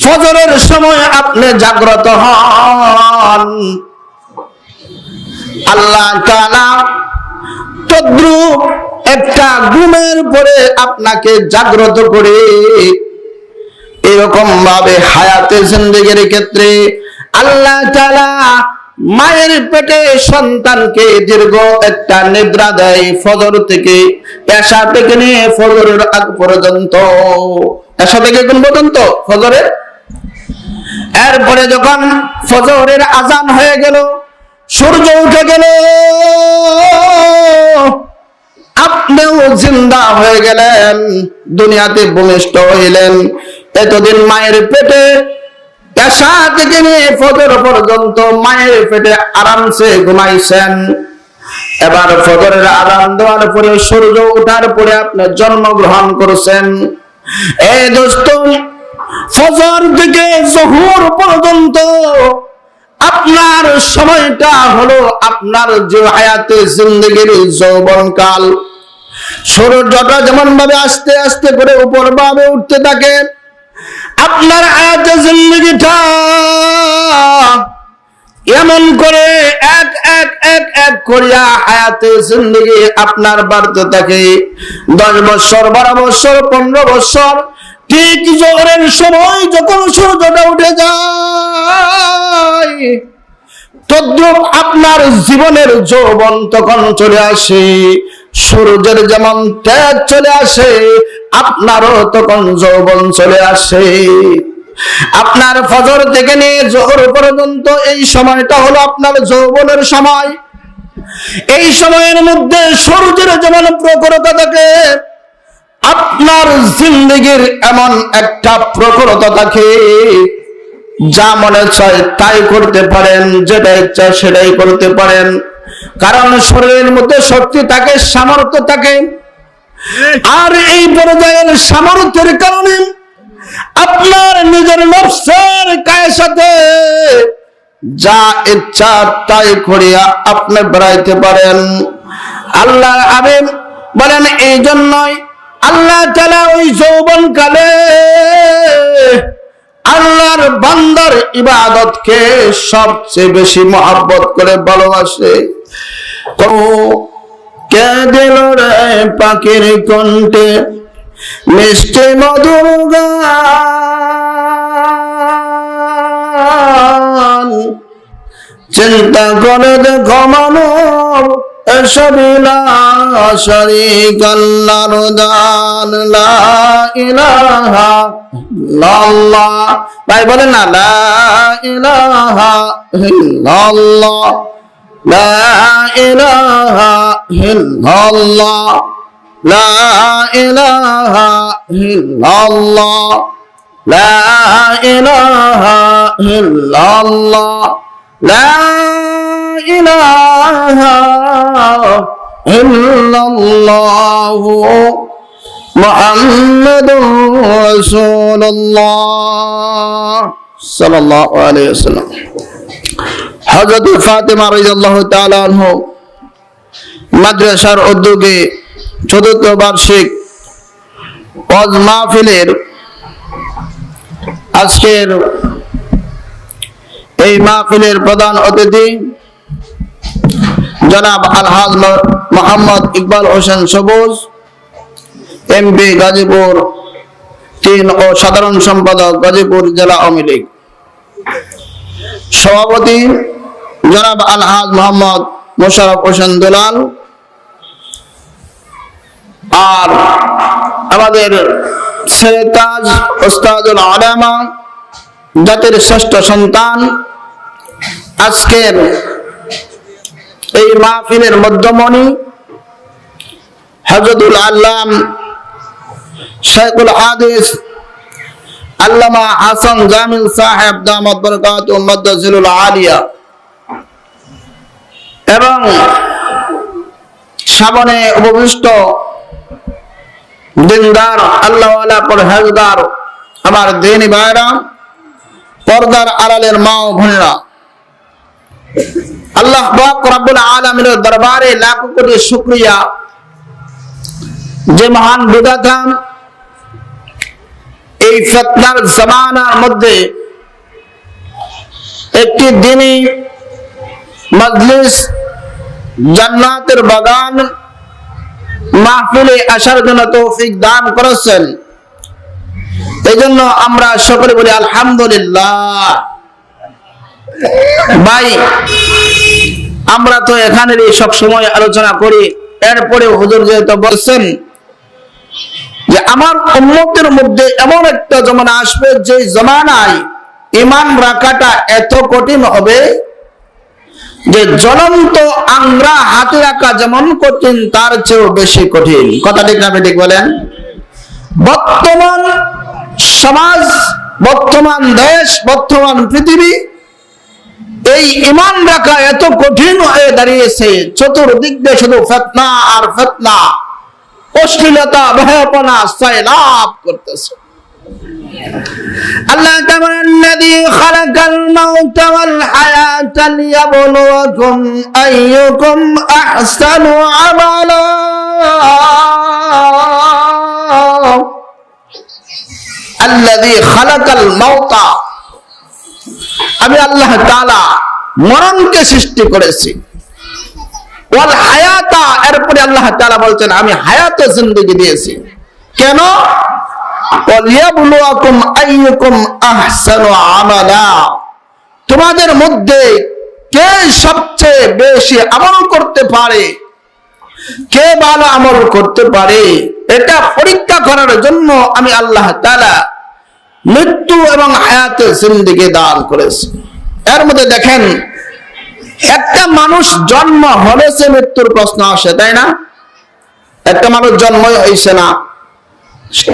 ফজরের সময় আপনি জাগ্রত হন, আল্লাহ তাআলা তদ্রুপ একটা ঘুমের পরে আপনাকে জাগ্রত করে এরকম ভাবে হায়াতে জিন্দেগির ক্ষেত্রে আল্লাহ তাআলা মায়ের পেটে সন্তানকে দীর্ঘ একটা নিদ্রা দেয়, ফজর থেকে এশা থেকে নিয়ে ফজরের আগ পর্যন্ত, এশা থেকে কোন পর্যন্ত? ফজরের। এরপরে যখন ফজরের আজান হয়ে গেল, সূর্য উঠে গেল, আপনিও জিন্দা হয়ে গেলেন, দুনিয়াতে ভূমিষ্ঠ হইলেন। এতদিন মায়ের পেটে এশা থেকে নিয়ে ফজর পর্যন্ত মায়ের পেটে আরামসে ঘুমাইছেন। এবার ফজরের আজান দেওয়ার পরে সূর্য ওঠার পরে আপনি জন্মগ্রহণ করছেন। এই দোস্ত, ফজর থেকে জোহর পর্যন্ত আপনার সময়টা হলো আপনার যে হায়াতে জিন্দেগির যৌবনকাল। সূর্যটা যেমন ভাবে আস্তে আস্তে করে উপর ভাবে উঠতে থাকে, আপনার হায়াতে জিন্দেগিটা এমন করে এক এক এক এক করিয়া হায়াতে জিন্দেগি আপনার বাড়তে থাকে। 10 বছর, 12 বছর, 15 বছর, ঠিক জোহরের সময় যখন সূর্যটা উঠে যায়, তদ্রুপ আপনার জীবনের যৌবন তখন চলে আসে। সূর্যের যেমন তেজ চলে আসে, আপনারও তখন যৌবন চলে আসে। আপনার ফজর থেকে নিয়ে জোহর পর্যন্ত এই সময়টা হলো আপনার যৌবনের সময়। এই সময়ের মধ্যে সূর্যের যেমন প্রখরতা থাকে, আপনার জিন্দেগির এমন একটা প্রখরতা থাকে, যা মনে চায় তাই করতে পারেন, যেটা ইচ্ছা সেটাই করতে পারেন। কারণ শরীরের মধ্যে শক্তি থাকে, সামর্থ্য থাকে। আর এই পর্যায়ের সামর্থ্যের কারণে আপনার নিজের নফসের কায়েসাতে যা ইচ্ছা তাই করিয়া আপনি বেড়াইতে পারেন। আল্লাহর হাবিব বলেন, এই জন্যই আল্লাহ তাআলা ওই যৌবন কালে আল্লাহর বান্দার ইবাদতকে সবচেয়ে বেশি মহব্বত করে ভালোবাসে। ও কে দিল রে পাখির কণ্ঠে মিষ্টি মধুর গান, চিন্তা করে দেখো মানব এসবই লা শারীকা লাহু দান, লা ইলাহা ইল্লাল্লাহ। ভাই বলেন না, লা ইলাহা ইল্লাল্লাহ, লা ইলাহা ইল্লাল্লাহ, লা ইলাহা ইল্লাল্লাহ, লা ইলাহা ইল্লাল্লাহ, লা ইলাহা ইল্লাল্লাহ মুহাম্মাদুর রাসূলুল্লাহ সাল্লাল্লাহু আলাইহি ওয়াসাল্লাম। হযরত ফাতেমা রাদিয়াল্লাহু তাআলা আনহা মাদ্রাসার উদ্যোগে ৪র্থ বার্ষিক ওয়াজ মাহফিলের আজকের এই মাহফিলের প্রধান অতিথি জনাব আলহাজ মোহাম্মদ ইকবাল হোসেন সবুজ, এমপি গাজীপুর 3 ও সাধারণ সম্পাদক গাজীপুর জেলা আওয়ামী লীগ। সভাপতি জনাব আলহাজ মোহাম্মদ মোশাররফ হোসেন দুলাল। আর আমাদের সেরেতাজ ওস্তাদুল আলামা, জাতির শ্রেষ্ঠ সন্তান, আজকের এই মাহফিলের মধ্যমণি হযরতুল আল্লাম শাইখুল হাদিস আল্লামা হাসান জামিল সাহেব দামাত বরকাতুহু মাদ্দাজিলুল আলিয়া, এবং সামনে উপবিষ্ট দিনদার আল্লাহওয়ালা পরহেজগার আমার দ্বীনি ভাইরা, পর্দার আড়ালের মা ও বোনেরা, আল্লাহ পাক রব্বুল আলামিনের দরবারে লাখ কোটি শুকরিয়া, যে মহান বিধাতা এই ফিতনার জামানার মধ্যে একটি দিনী মজলিস, জান্নাতের বাগান মাহফিলে আসার জন্য তৌফিক দান করেছেন। এই জন্য আমরা সকলে বলি আলহামদুলিল্লাহ। ভাই, আমরা তো এখানেরই সব সময় আলোচনা করি, এরপরে হুজুর যেহেতু বলছেন যে আমার উম্মতের মধ্যে এমন একটা জমানা আসবে যে জমানায় ঈমান রাখাটা এত কঠিন হবে যে জ্বলন্ত আংরা হাতে রাখা যেমন কঠিন তার চেয়েও বেশি কঠিন। কথা ঠিক না ঠিক বলেন? বর্তমান সমাজ, বর্তমান দেশ, বর্তমান পৃথিবী এই ঈমান রাখা এত কঠিন হয়ে দাঁড়িয়েছে, চতুর্দিক দিয়ে শুধু ফিতনা আর ফিতনা, অশ্লীলতা, ভয়াপনা সয়লাব করতেছে। আল্লাহ তাআলা আল্লাযী খালাকাল মাউতা ওয়াল হায়াতা লিয়াবলুয়াকুম আইয়ুকুম আহসানু আমালা। আল্লাযী খালাকাল মাউতা, আমি আল্লাহ তাআলা মরণকে সৃষ্টি করেছি, ওয়াল হায়াতা, এরপরে আল্লাহ তাআলা বলছেন আমি হায়াতে জিন্দেগি দিয়েছি। কেন? ওয়ালিয়াবলুয়াকুম আইয়ুকুম আহসানু আমালা, তোমাদের মধ্যে কে সবচেয়ে বেশি আমল করতে পারে, কে ভালো আমল করতে পারে, এটা পরীক্ষা করার জন্য আমি আল্লাহ তাআলা মৃত্যু এবং হায়াতে জিন্দেগি দান করেছি। এর মধ্যে দেখেন, একটা মানুষ জন্ম হলে সে মৃত্যুর প্রশ্ন আসে, তাই না? একটা মানুষ জন্মই হয়েছে না,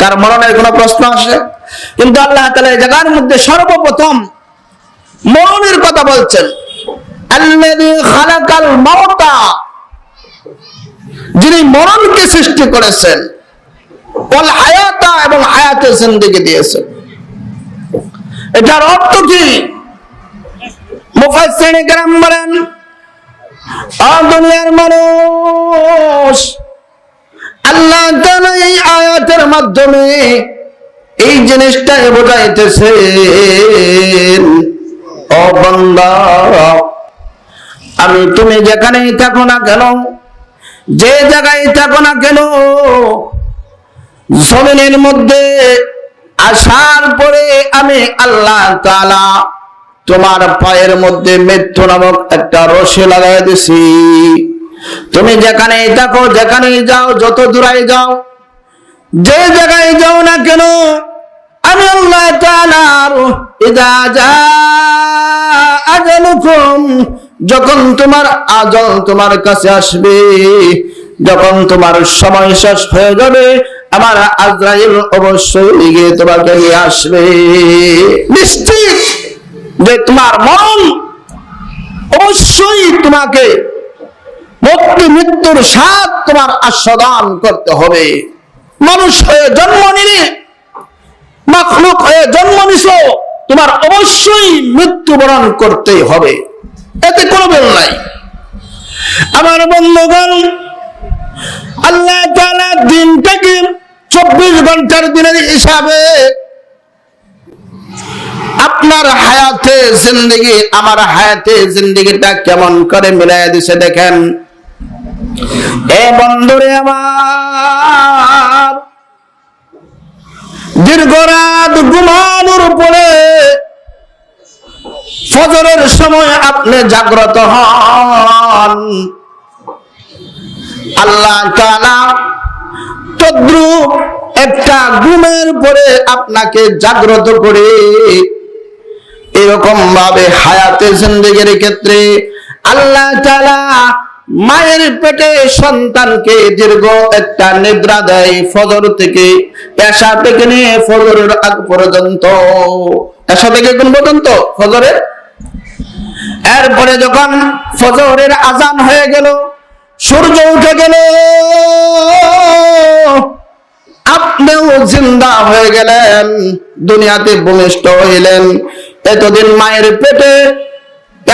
তার মরণের কোন প্রশ্ন আসে? কিন্তু আল্লাহ তাআলা এই জায়গার মধ্যে সর্বপ্রথম মরণের কথা বলছেন। আল্লাযী খালাকাল মাউতা, যিনি মরণকে সৃষ্টি করেছেন, ওয়াল হায়াতা, এবং হায়াতে জিন্দেগি দিয়েছেন। এটার অর্থ কি? মুফাসসিরিনে কেরাম বলেন, দুনিয়ার মানুষ, আল্লাহ তাআলা এই আয়াতের মাধ্যমে এই জিনিসটাই বোঝাইতেছেন, ও বান্দা, আমি তুমি যেখানেই থাকো না কেন, যে জায়গায় থাকো না কেন, জমিনের মধ্যে আসার পরে আমি আল্লাহ তাআলা তোমার পায়ের মধ্যে মৃত্যু নামক একটা রশি লাগাই দিছি। তুমি যেখানেই থাকো, যেখানেই যাও, যত দূরে যাও, যে জায়গায় যাও না কেন, আমি আল্লাহ তাআলা ইযা জাআ আজালুকুম, যখন তোমার আজল তোমার কাছে আসবে, যখন তোমার সময় শেষ হয়ে যাবে, আমার আজরাইল অবশ্যই গিয়ে তোমাকে নিয়ে আসবে। নিশ্চিত যে তোমার মরণ অবশ্যই তোমাকে মৃত্যুর স্বাদ তোমার আস্বাদন করতে হবে। মানুষ হয়ে জন্ম নিলে, মাখলুক হয়ে জন্ম নিছো, তোমার অবশ্যই মৃত্যুবরণ করতেই হবে, এতে কোনো বেল নাই। আমার বন্ধুগণ, আল্লাহ তাআলা দিনটাকে 24 ঘন্টার দিনের হিসাবে আপনার হায়াতে জিন্দেগি, আমার হায়াতে জিন্দেগিটা কেমন করে মিলাই দিছে দেখেন। এ বন্ধুরে আমার, দীর্ঘ রাত ঘুমানোর পরে ফজরের সময় আপনি জাগ্রত হন, আল্লাহ তাআলা তদ্রুপ একটা ঘুমের পরে আপনাকে জাগ্রত করে এরকম ভাবে হায়াতে জিন্দেগির ক্ষেত্রে আল্লাহ তাআলা মায়ের পেটে সন্তানকে দীর্ঘ একটা নিদ্রা দেয়, ফজর থেকে এশা থেকে নিয়ে ফজরের আগ পর্যন্ত, এশা থেকে কোন পর্যন্ত? ফজরের। এরপরে যখন ফজরের আজান হয়ে গেল, সূর্য উঠে গেল, আপনিও জিন্দা হয়ে গেলেন, দুনিয়াতে ভূমিষ্ঠ হইলেন। এতদিন মায়ের পেটে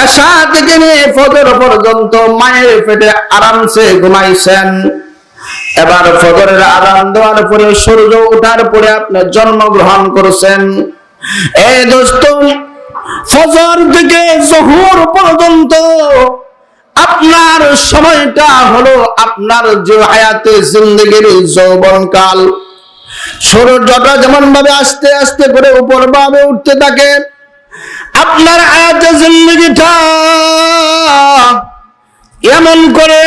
এশা থেকে নিয়ে ফজর পর্যন্ত মায়ের পেটে আরামসে ঘুমাইছেন, এবার ফজরের আযান দেওয়ার পরে সূর্য ওঠার পরে আপনি জন্মগ্রহণ করেছেন। এই দোস্ত, ফজর থেকে জোহর পর্যন্ত আপনার সময়টা হলো আপনার যে হায়াতে জিন্দেগির যৌবনকাল। সূর্যটা যেমন ভাবে আস্তে আস্তে করে উপর ভাবে উঠতে থাকে, আপনার হায়াতে জিন্দেগিটা এমন করে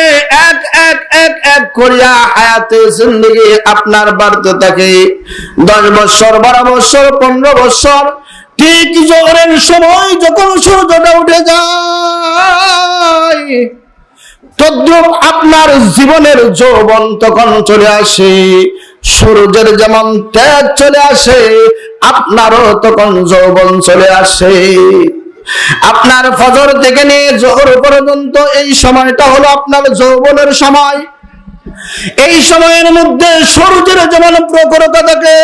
এক এক এক এক করিয়া হায়াতে জিন্দেগি আপনার বাড়তে থাকে। 10 বছর, 12 বছর, 15 বছর, ঠিক জোহরের সময় যখন সূর্যটা উঠে যায়, তদ্রুপ আপনার জীবনের যৌবন তখন চলে আসে। সূর্যের যেমন তেজ চলে আসে, আপনারও তখন যৌবন চলে আসে। আপনার ফজর থেকে নিয়ে জোহর পর্যন্ত এই সময়টা হলো আপনার যৌবনের সময়। এই সময়ের মধ্যে সূর্যের যেমন প্রখরতা থাকে,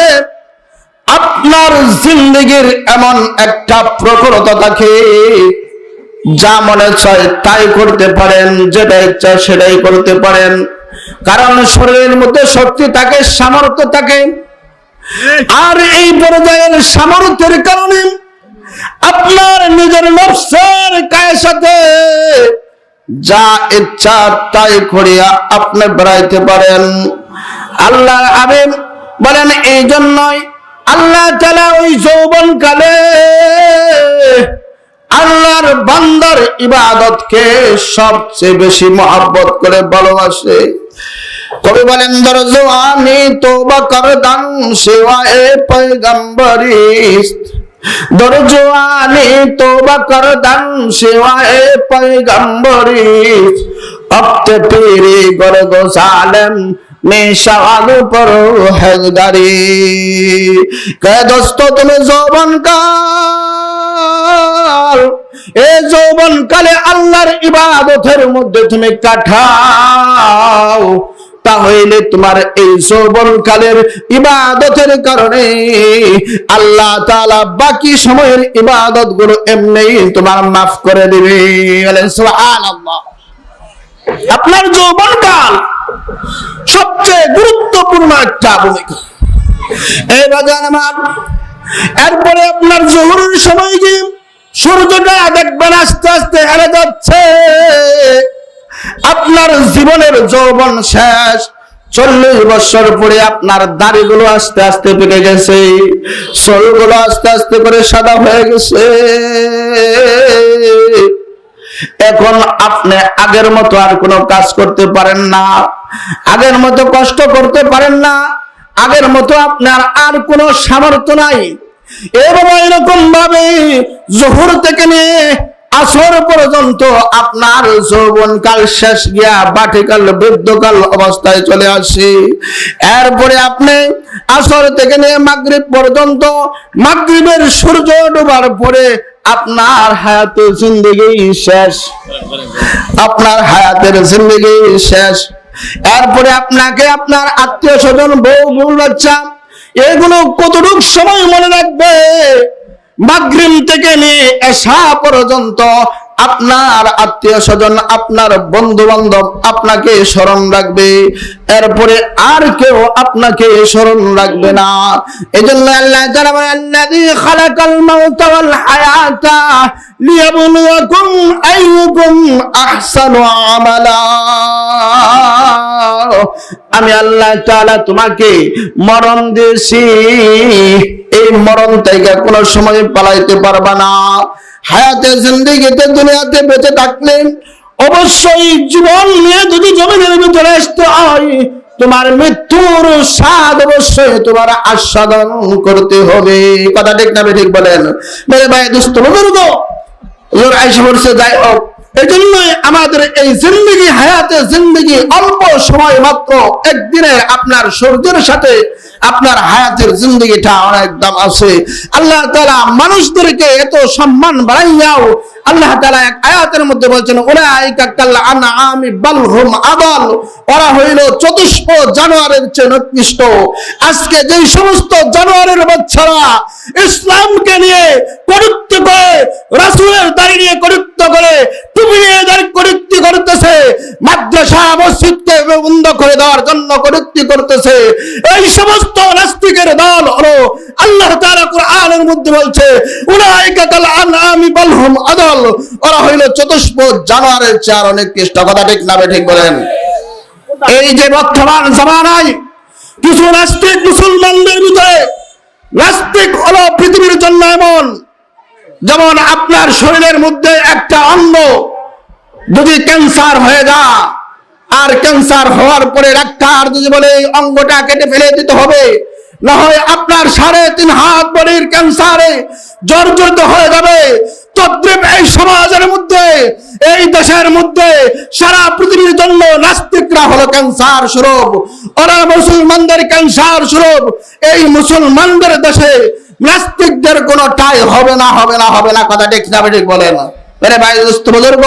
আপনার জিন্দেগির এমন একটা প্রখরতা থাকে, যা মনে চায় তাই করতে পারেন, যেটা ইচ্ছা সেটাই করতে পারেন। কারণ শরীরের মধ্যে শক্তি থাকে, সামর্থ্য থাকে। আর এই পর্যায়ের সামর্থ্যের কারণে আপনার নিজের নফসের কায়ের সাথে যা ইচ্ছা তাই করিয়া আপনি বেড়াইতে পারেন। আল্লাহর হাবিব বলেন, এই জন্যই আল্লাহ তাআলা ওই যৌবনকালে আল্লাহর বান্দার ইবাদতকে সবচেয়ে বেশি মহব্বত করে ভালোবাসে। কবি বলেন, দরজওয়ানি তওবা করদান সেওয়ায়ে পয়গম্বরি, দরজওয়ানি তওবা করদান সেওয়ায়ে পয়গম্বরি, অক্তে পীরি গরগো সালেম মেশাওয়াল পরহেজগারি। কে দোস্ত, তুমি যৌবনকাল, এই যৌবনকালে আল্লাহর ইবাদতের মধ্যে তুমি কাটাও, তাহলে তোমার এই যৌবনকালের ইবাদতের কারণে আল্লাহ তাআলা বাকি সময়ের ইবাদত গুলো এমনি তোমার মাফ করে দিবে। বলেন সুবহানাল্লাহ। আপনার যৌবনকাল সবচেয়ে গুরুত্বপূর্ণ একটা ভূমিকা। এই বাজান আমার, এরপরে আপনার জোহরের সময় কি সূর্যটা দেখবেন আস্তে আস্তে হেরে যাচ্ছে, আপনার জীবনের যৌবন শেষ। 40 বছর পরে আপনার দাড়িগুলো আস্তে আস্তে পেকে গেছে, চুলগুলো আস্তে আস্তে করে সাদা হয়ে গেছে। এখন আপনি আগের মতো আর কোনো কাজ করতে পারেন না, আগের মতো কষ্ট করতে পারেন না, আগের মতো আপনার আর কোনো সামর্থ্য নাই। এবং এরকম ভাবে জোহর থেকে নিয়ে আসর পর্যন্ত আপনার যৌবনকাল শেষ গিয়া বাটিকাল বৃদ্ধকাল অবস্থায় চলে আসে। এরপরে আপনি আসর থেকে নিয়ে মাগরিব পর্যন্ত, মাগরিবের সূর্য ডোবার পরে আপনার হায়াতের জিন্দেগি শেষ, আপনার হায়াতের জিন্দেগি শেষ। এরপরে আপনাকে আপনার আত্মীয় স্বজন, বউ বউ বাচ্চা, এগুলো কতটুকু সময় মনে রাখবে? মাগরিব থেকে নিয়ে এশা পর্যন্ত আপনার আত্মীয় স্বজন, আপনার বন্ধু বান্ধব আপনাকে স্মরণ রাখবে, এরপরে আর কেউ আপনাকে স্মরণ রাখবে না। এজন্য আল্লাহ তাআলা বলেন, আল্লাযী খালাকাল মাউতা ওয়াল হায়াতা লিয়াবলুয়াকুম আইয়ুকুম আহসানু আমালা। আমি আল্লাহ তাআলা তোমাকে মরণ দিয়েছি, এই মরণ থেকে কোনো সময় পালাইতে পারবা না। হায়াতে জিন্দেগিতে দুনিয়াতে বেঁচে থাকলে অবশ্যই জীবন নিয়ে যদি জমিনের ভিতরে আসতে হয়, তোমার মৃত্যুর স্বাদ অবশ্যই তোমার আস্বাদন করতে হবে। কথা ঠিক না ঠিক বলেন? মেরে ভাই দোস্ত বুজুর্গ, আয়েশা বলছে, যাই হোক, এই জন্যই আমাদের এই জিন্দেগি, হায়াতে জিন্দেগি অল্প সময় মাত্র, একদিনের আপনার সূর্যের সাথে আপনার হায়াতের জিন্দেগিটা অনেক দাম আছে। আল্লাহ তাআলা মানুষদেরকে এত সম্মান বাড়াইয়াও আল্লাহ তাআলা এক আয়াতের মধ্যে বলছেন, উলাইকা কাল আনআমি বাল হুম আদাল, ওরা হইল চতুষ্প জানোয়ারের চেয়ে নিকৃষ্ট। আজকে যে সমস্ত জানোয়ারের বাচ্চারা ইসলামকে নিয়ে কটূক্তি করে, রাসূলের দাড়ি নিয়ে কটূক্তি করে, টুপি নিয়ে কটূক্তি করতেছে, মাদ্রাসা মসজিদকে বন্ধ করে দেওয়ার জন্য কটূক্তি করতেছে। এই সমস্ত নাস্তিকের দল হলো, আল্লাহ তাআলা কুরআনের মধ্যে বলছে, উলাইকা কাল আনআমি বাল হুম আদাল, ওরা হইল চতুষ্পদ জানোয়ারের চেয়ে অনেক কৃষ্ট। কথা ঠিক না ঠিক বলেন? এই যে বর্তমান জামানায় কিছু নাস্তিক মুসলমানদের ভিতরে, নাস্তিক হলো পৃথিবীর জন্য এমন, যেমন আপনার শরীরের মধ্যে একটা অঙ্গ যদি ক্যান্সার হয়ে যায়, আর ক্যান্সার হওয়ার পরে ডাক্তার যদি বলে এই অঙ্গটা কেটে ফেলে দিতে হবে, না হয় আপনার 3.5 হাত বডির ক্যান্সারে জর্জরিত হয়ে যাবে, তদ্রূপ এই সমাজের মধ্যে, এই দেশের মধ্যে, সারা পৃথিবীর জন্য নাস্তিকরা হলো ক্যান্সার স্বরূপ। ওরা মুসলমানদের ক্যান্সার স্বরূপ। এই মুসলমানদের দেশে নাস্তিকদের কোনো ঠাঁই হবে না, হবে না, হবে না। কথা ঠিক না ঠিক বলেন? আরে ভাই দোস্ত বুজুর্গ,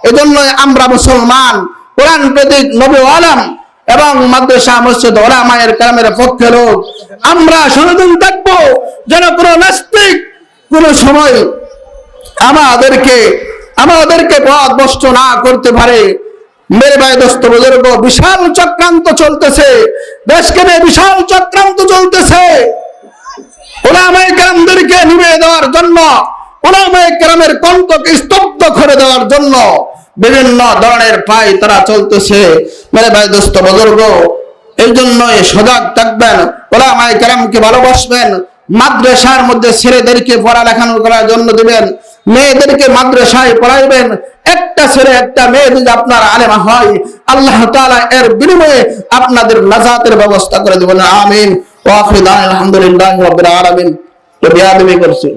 এজন্যই আমরা মুসলমান, কোরআন প্রেরিত নবী আলম এবং মাদ্রাসা মসজিদ ওলামায়ে কেরামের পক্ষে লোক, আমরা সচেতন থাকবো যেন কোনো নাস্তিক কোনো সময় আমাদেরকে পথভ্রষ্ট না করতে পারে। মেরে ভাই দোস্ত বুজুর্গ, বিশাল চক্রান্ত চলতেছে, দেশকে নিয়ে বিশাল চক্রান্ত চলতেছে। ওলামায়ে কেরামদেরকে নিভিয়ে দেওয়ার জন্য, ওলামায়ে কেরামের কণ্ঠকে স্তব্ধ করে দেওয়ার জন্য বিভিন্ন ধরনের পায় তারা চলতেছে। মেরে ভাই দোস্ত বুজুর্গ, এই জন্যই সজাগ থাকবেন, ওলামায়ে কেরামকে ভালোবাসবেন, মাদ্রাসার মধ্যে ছেলেদেরকে পড়ালেখা করার জন্য দিবেন, মেয়েদেরকে মাদ্রাসায় পড়াইবেন। একটা ছেলে একটা মেয়ে যদি আপনার আলেমা হয়, আল্লাহ তাআলা এর বিনিময়ে আপনাদের নাজাতের ব্যবস্থা করে দিবেন। আমিন। ওয়া আখিরু দাওয়ানা আলহামদুলিল্লাহি রাব্বিল আলামিন। তো বিয়াদবি করছি।